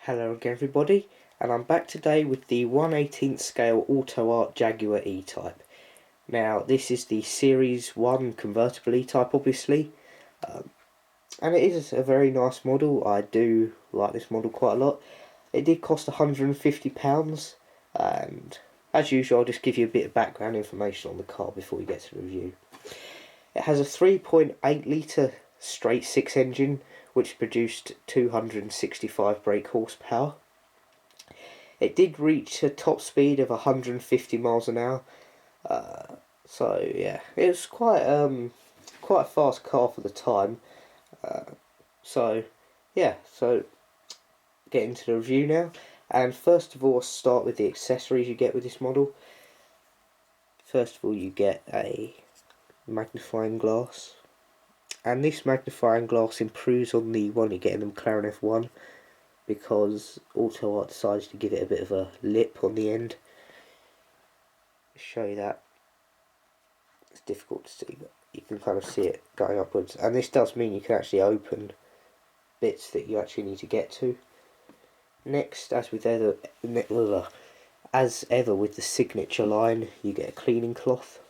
Hello again everybody, and I'm back today with the 1/18th scale Autoart Jaguar E-Type. Now this is the Series 1 convertible E-Type obviously, and it is a very nice model. I do like this model quite a lot. It did cost £150, and as usual I'll just give you a bit of background information on the car before we get to the review. It has a 3.8 litre straight 6 engine which produced 265 brake horsepower. It did reach a top speed of 150 miles an hour, so yeah, it was quite a fast car for the time. So get into the review now, and first of all I'll start with the accessories you get with this model. First of all, you get a magnifying glass, and this magnifying glass improves on the one you get in the McLaren F1 because Autoart decides to give it a bit of a lip on the end. I'll show you that. It's difficult to see, but you can kind of see it going upwards, and this does mean you can actually open bits that you actually need to get to. Next, as ever with the signature line, you get a cleaning cloth.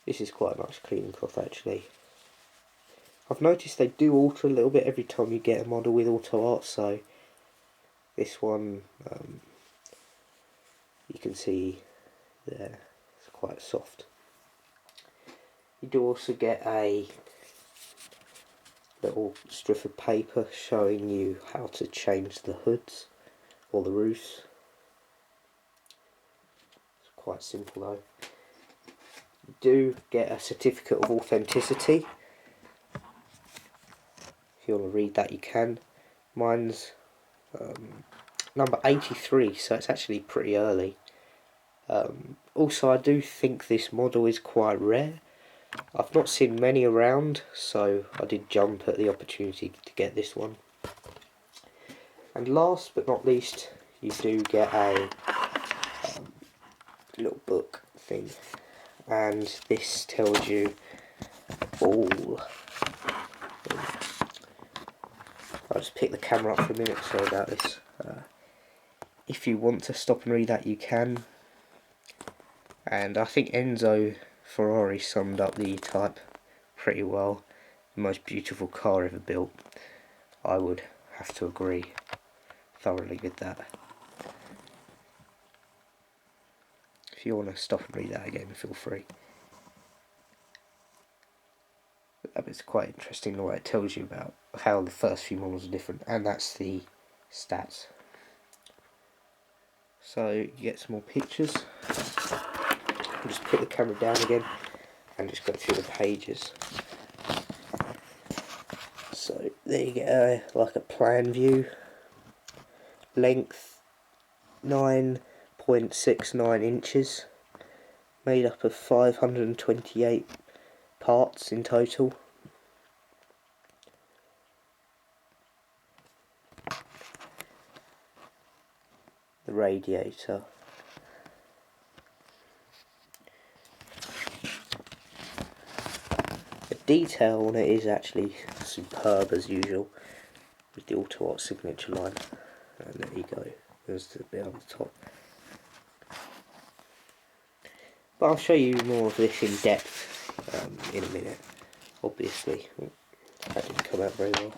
This is quite a nice cleaning cloth actually. I've noticed they do alter a little bit every time you get a model with Autoart, so this one you can see there, it's quite soft. You do also get a little strip of paper showing you how to change the hoods or the roofs. It's quite simple though. You do get a certificate of authenticity. If you want to read that you can. Mine's number 83, so it's actually pretty early. Also I do think this model is quite rare. I've not seen many around, so I did jump at the opportunity to get this one. And last but not least, you do get a little book thing, and this tells you all. I'll just pick the camera up for a minute, sorry about this. If you want to stop and read that you can, and I think Enzo Ferrari summed up the E-Type pretty well. The most beautiful car ever built. I would have to agree thoroughly with that. If you want to stop and read that again, feel free. That bit's quite interesting, the way it tells you about how the first few models are different, and that's the stats. So you get some more pictures. I'll just put the camera down again and just go through the pages. So there you get like a plan view. Length 9.69 inches, made up of 528 parts in total. The radiator. The detail on it is actually superb as usual, with the Autoart signature line. And there you go, there's the bit on the top. But I'll show you more of this in depth in a minute, obviously. That didn't come out very well.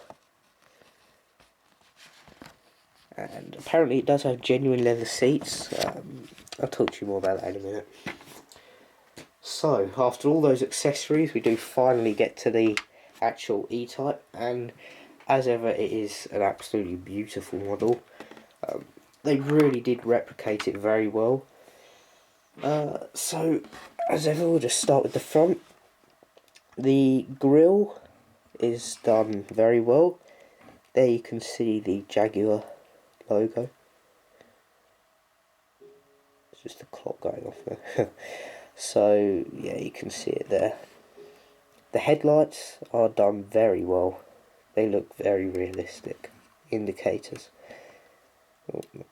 And apparently it does have genuine leather seats. I'll talk to you more about that in a minute. So, after all those accessories, we do finally get to the actual E-Type, and as ever it is an absolutely beautiful model. They really did replicate it very well. So, as ever, we'll just start with the front. The grille is done very well. There you can see the Jaguar logo. It's just the clock going off there. So yeah, you can see it there. The headlights are done very well. They look very realistic. Indicators.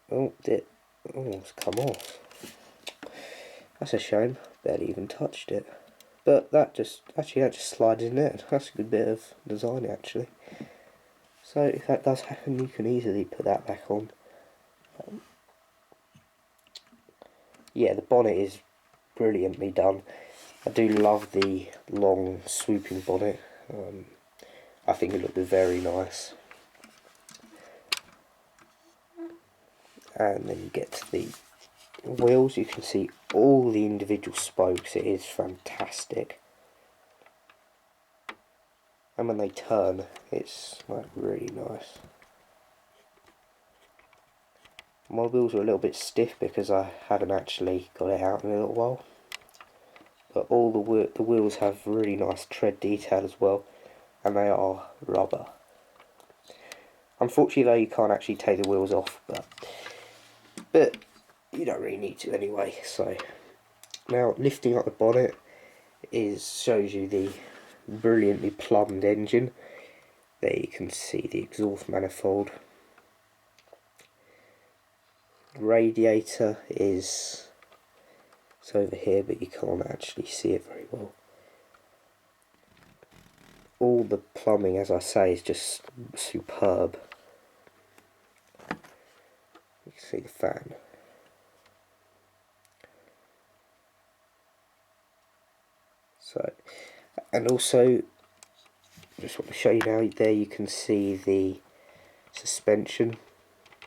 It's come off. That's a shame. Barely even touched it. But that just slides in there. That's a good bit of design actually. So if that does happen, you can easily put that back on. Yeah, the bonnet is brilliantly done. I do love the long swooping bonnet. I think it looked very nice. And then you get to the wheels, you can see all the individual spokes. It is fantastic. And when they turn, it's like really nice. My wheels are a little bit stiff because I haven't actually got it out in a little while. But all the wheels have really nice tread detail as well, and they are rubber. Unfortunately though, you can't actually take the wheels off, but you don't really need to anyway. So now lifting up the bonnet shows you the brilliantly plumbed engine. There you can see the exhaust manifold. The radiator is over here, but you can't actually see it very well. All the plumbing, as I say, is just superb. You can see the fan. So, and also, just want to show you now, there you can see the suspension.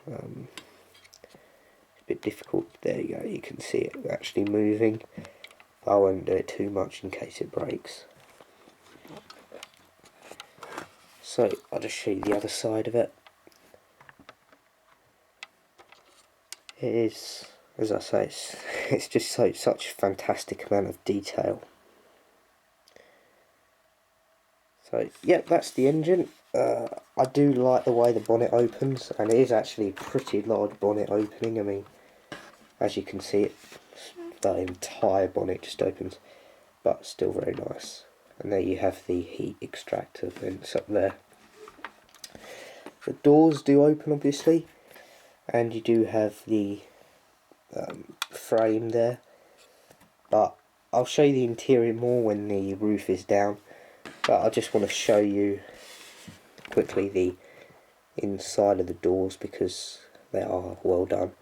It's a bit difficult. There you go, you can see it actually moving. I won't do it too much in case it breaks. So I'll just show you the other side of it. It is, as I say, it's just such a fantastic amount of detail. So yeah, that's the engine. I do like the way the bonnet opens, and it is actually a pretty large bonnet opening. I mean, as you can see, the entire bonnet just opens, but still very nice. And there you have the heat extractor vents up there. The doors do open, obviously, and you do have the frame there, but I'll show you the interior more when the roof is down. But I just want to show you quickly the inside of the doors because they are well done.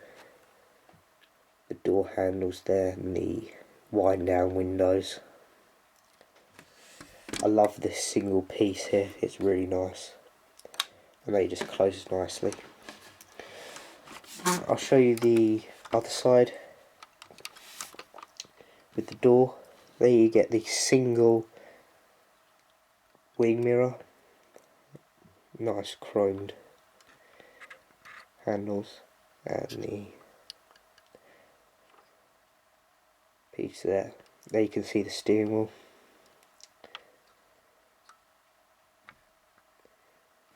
The door handles there and the wind down windows. I love this single piece here, it's really nice. And they just close nicely. I'll show you the other side with the door. There you get the single wing mirror, nice chromed handles, and the piece there. There you can see the steering wheel.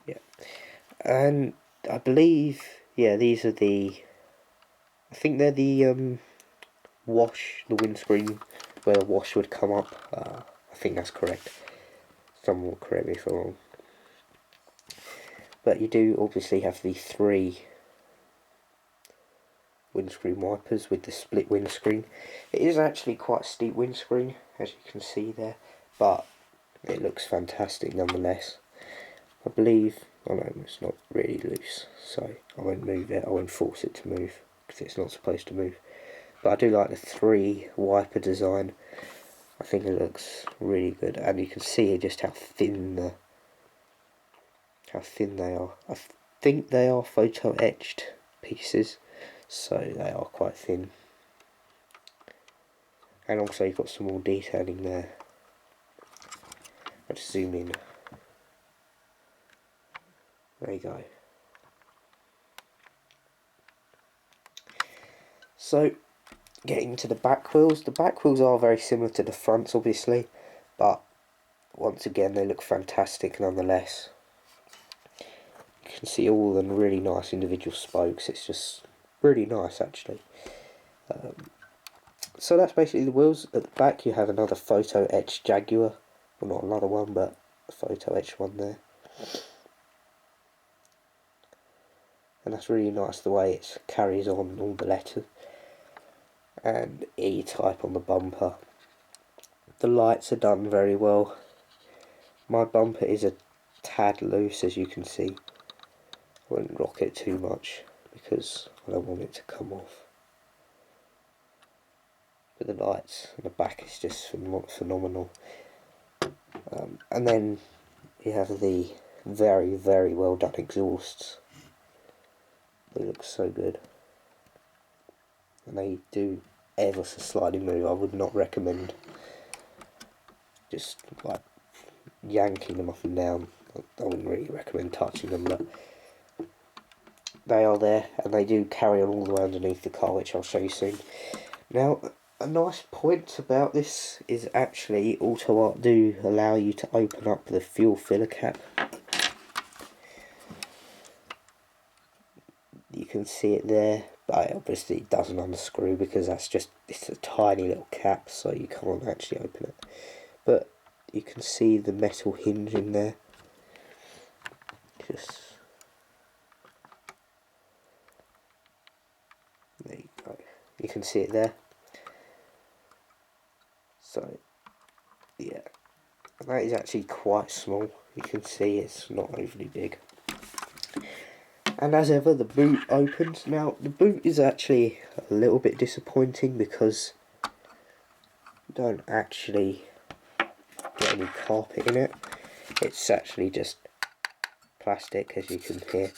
Yeah, and I believe, yeah, these are I think they're the wash, the windscreen where the wash would come up. I think that's correct. Someone will correct me if I'm wrong. But you do obviously have the 3 windscreen wipers with the split windscreen. It is actually quite a steep windscreen, as you can see there, but it looks fantastic nonetheless. I believe, oh no, it's not really loose, so I won't move it, I won't force it to move, because it's not supposed to move. But I do like the 3 wiper design. I think it looks really good, and you can see just how thin they are. I think they are photo etched pieces, so they are quite thin. And also you've got some more detailing there. I'll just zoom in. There you go. So, getting to the back wheels are very similar to the fronts obviously, but once again they look fantastic nonetheless. You can see all the really nice individual spokes, it's just really nice actually. So that's basically the wheels. At the back you have another photo etched Jaguar, well not another one but a photo etched one there. And that's really nice the way it carries on all the letters. And E-type on the bumper. The lights are done very well. My bumper is a tad loose, as you can see. won't rock it too much because I don't want it to come off. But the lights on the back is just phenomenal. And then you have the very, very well done exhausts. They look so good. And they do ever so slightly move. I would not recommend just like yanking them up and down. I wouldn't really recommend touching them, but they are there and they do carry on all the way underneath the car, which I'll show you soon. Now, a nice point about this is actually Autoart do allow you to open up the fuel filler cap. You can see it there, but obviously it doesn't unscrew because it's a tiny little cap, so you can't actually open it. But you can see the metal hinge in there. There you go. You can see it there. So yeah, that is actually quite small. You can see it's not overly big. And as ever, the boot opens. Now, the boot is actually a little bit disappointing because you don't actually get any carpet in it. It's actually just plastic, as you can hear.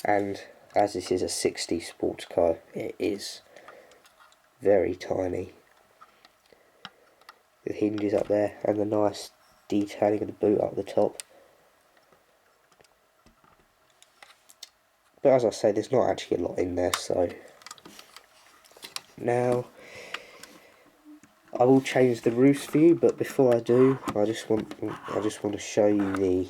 And as this is a 60 sports car, it is very tiny. The hinges up there and the nice detailing of the boot up the top. But as I say, there's not actually a lot in there, so now I will change the roof for you. But before I do, I just want to show you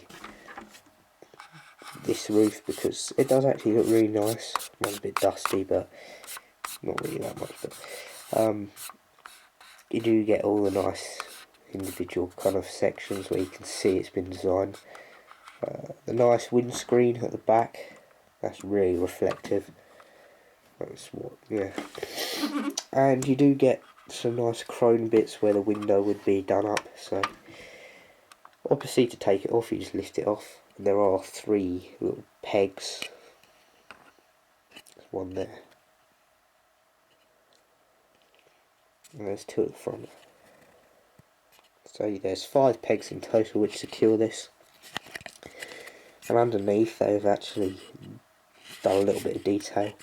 this roof because it does actually look really nice. It's a bit dusty, but not really that much. But you do get all the nice individual kind of sections where you can see it's been designed. The nice windscreen at the back, that's really reflective. That's what, yeah. And you do get some nice chrome bits where the window would be done up. So obviously to take it off, you just lift it off. And there are 3 little pegs. There's one there. And there's 2 at the front. So there's 5 pegs in total which secure this. And underneath they've actually done a little bit of detail.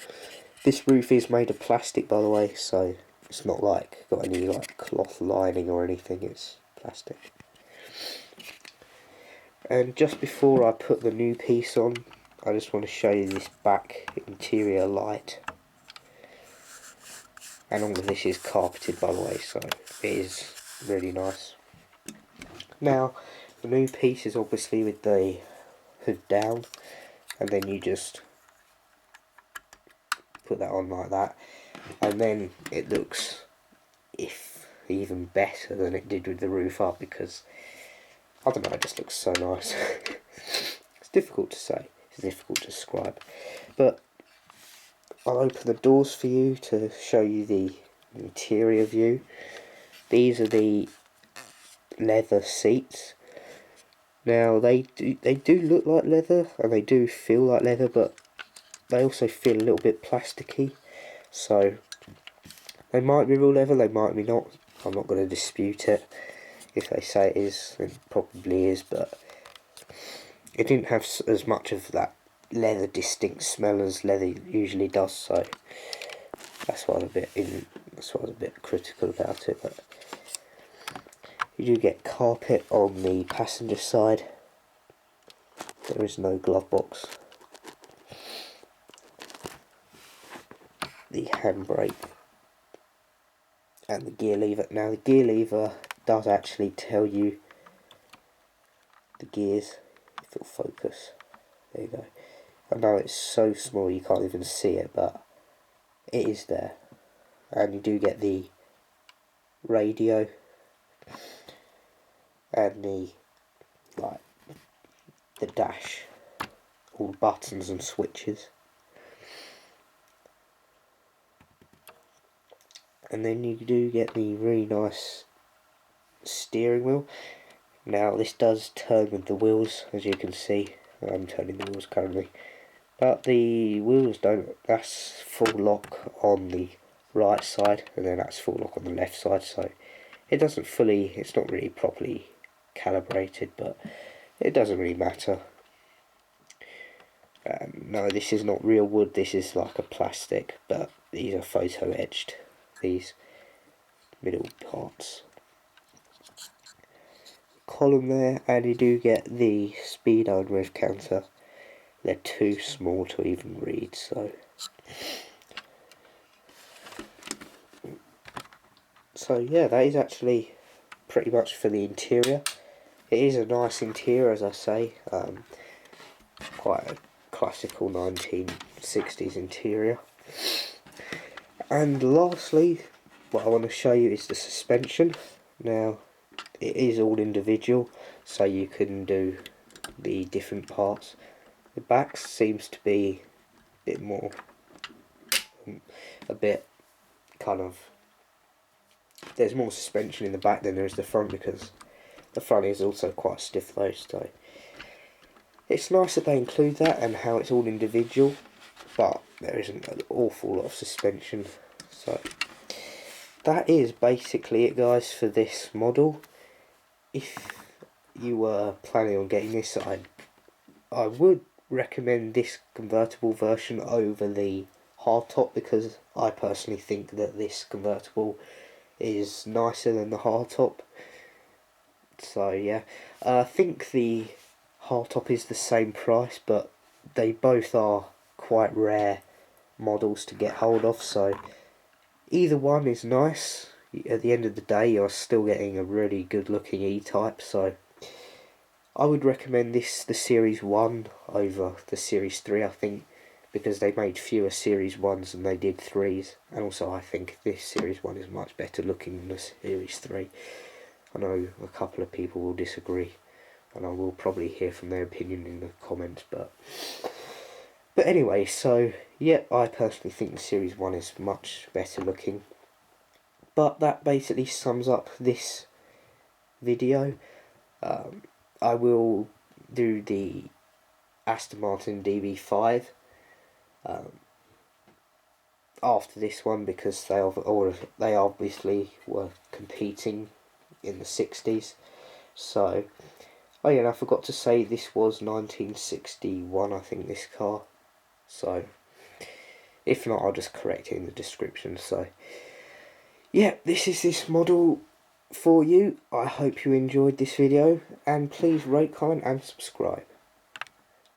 This roof is made of plastic, by the way, so it's not like got any like cloth lining or anything, it's plastic. And just before I put the new piece on, I just want to show you this back interior light. And all of this is carpeted, by the way, so it is really nice. Now, the new piece is obviously with the hood down, and then you just put that on like that, and then it looks even better than it did with the roof up because, I don't know, it just looks so nice. It's difficult to say, it's difficult to describe, but I'll open the doors for you to show you the interior view. These are the leather seats. Now they do look like leather and they do feel like leather, but they also feel a little bit plasticky. So they might be real leather, they might be not. I'm not going to dispute it. If they say it is, it probably is, but it didn't have as much of that leather distinct smell as leather usually does. So that's why I was a bit critical about it. But you do get carpet on the passenger side. There is no glove box. The handbrake and the gear lever. Now the gear lever does actually tell you the gears, if it'll focus. There you go. I know it's so small you can't even see it, but it is there. And you do get the radio and the dash, all buttons and switches. And then you do get the really nice steering wheel. Now this does turn with the wheels, as you can see. I'm turning the wheels currently. but the wheels don't. That's full lock on the right side, and then that's full lock on the left side, so it doesn't fully, it's not really properly calibrated, but it doesn't really matter. No, this is not real wood, this is like a plastic, but these are photo etched, these middle parts. Column there, and you do get the speedo and rev counter. They're too small to even read, so yeah, that is actually pretty much for the interior. It is a nice interior, as I say, quite a classical 1960s interior. And lastly, what I want to show you is the suspension. Now, it is all individual, so you can do the different parts. The back seems to be a bit more, there's more suspension in the back than there is the front, because the front is also quite stiff though, so it's nice that they include that and how it's all individual, but there isn't an awful lot of suspension. So that is basically it, guys, for this model. If you were planning on getting this, I would recommend this convertible version over the hardtop, because I personally think that this convertible is nicer than the hardtop. So yeah, I think the hardtop is the same price, but they both are quite rare models to get hold of, so either one is nice. At the end of the day, you're still getting a really good looking E-Type, so I would recommend this, the Series 1 over the Series 3, I think, because they made fewer Series 1s than they did 3s, and also I think this Series 1 is much better looking than the Series 3. I know a couple of people will disagree, and I will probably hear from their opinion in the comments, but anyway, so yeah, I personally think the Series 1 is much better looking. But that basically sums up this video. I will do the Aston Martin DB5 after this one, because they obviously were competing in the 60s. So, oh yeah, and I forgot to say this was 1961, I think, this car. So, if not, I'll just correct it in the description. So, yeah, this is this model for you. I hope you enjoyed this video, and please rate, comment and subscribe.